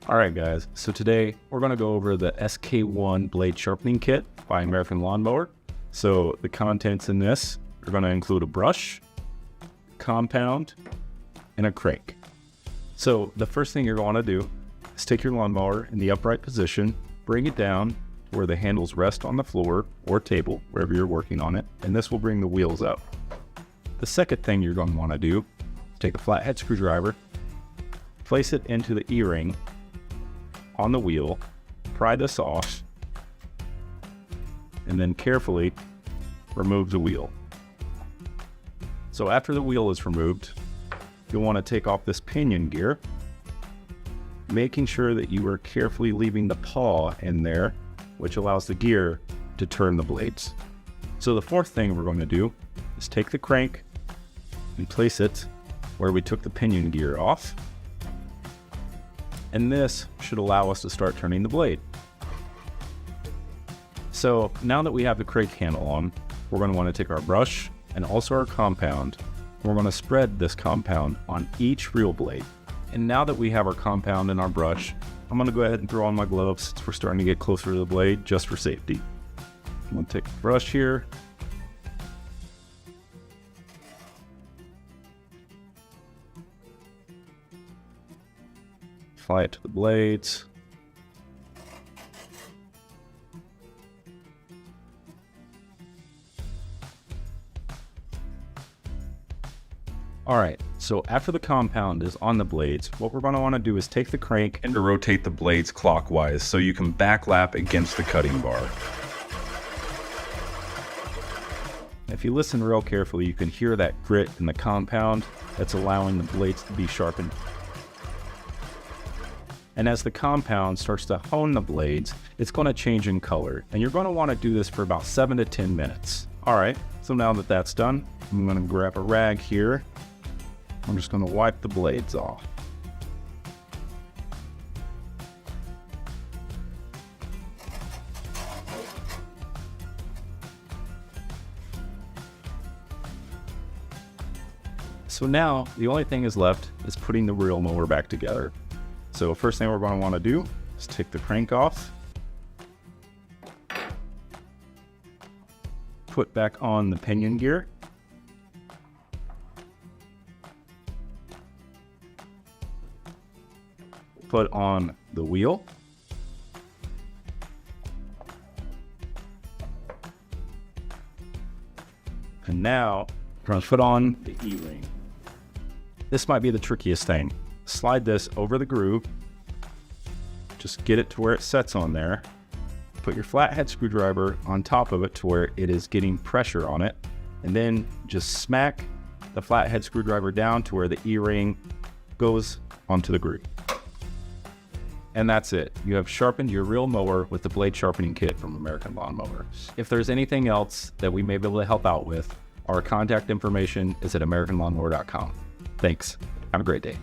All right, guys, so today we're going to go over the SK-1 blade sharpening kit by American Lawnmower. So the contents in this are going to include a brush, compound, and a crank. So the first thing you're going to do is take your lawnmower in the upright position, bring it down where the handles rest on the floor or table, wherever you're working on it, and this will bring the wheels up. The second thing you're going to want to do is take a flathead screwdriver, place it into the E-ring on the wheel, pry this off, and then carefully remove the wheel. So after the wheel is removed, you'll want to take off this pinion gear, making sure that you are carefully leaving the paw in there, which allows the gear to turn the blades. So the fourth thing we're going to do is take the crank and place it where we took the pinion gear off. And this should allow us to start turning the blade. So now that we have the crank handle on, we're going to want to take our brush and also our compound. We're going to spread this compound on each reel blade. And now that we have our compound and our brush, I'm going to go ahead and throw on my gloves since we're starting to get closer to the blade just for safety. I'm going to take the brush here. Apply it to the blades. All right, so after the compound is on the blades, what we're going to want to do is take the crank and rotate the blades clockwise so you can backlap against the cutting bar. If you listen real carefully, you can hear that grit in the compound that's allowing the blades to be sharpened. And as the compound starts to hone the blades, it's going to change in color. And you're going to want to do this for about 7 to 10 minutes. All right, so now that that's done, I'm going to grab a rag here. I'm just going to wipe the blades off. So now the only thing is left is putting the reel mower back together. So first thing we're going to want to do is take the crank off, put back on the pinion gear, put on the wheel, and now we're going to put on the E-ring. This might be the trickiest thing. Slide this over the groove, just get it to where it sets on there, put your flathead screwdriver on top of it to where it is getting pressure on it, and then just smack the flathead screwdriver down to where the E-ring goes onto the groove. And that's it. You have sharpened your reel mower with the blade sharpening kit from American Lawnmower. If there's anything else that we may be able to help out with, our contact information is at americanlawnmower.com. Thanks. Have a great day.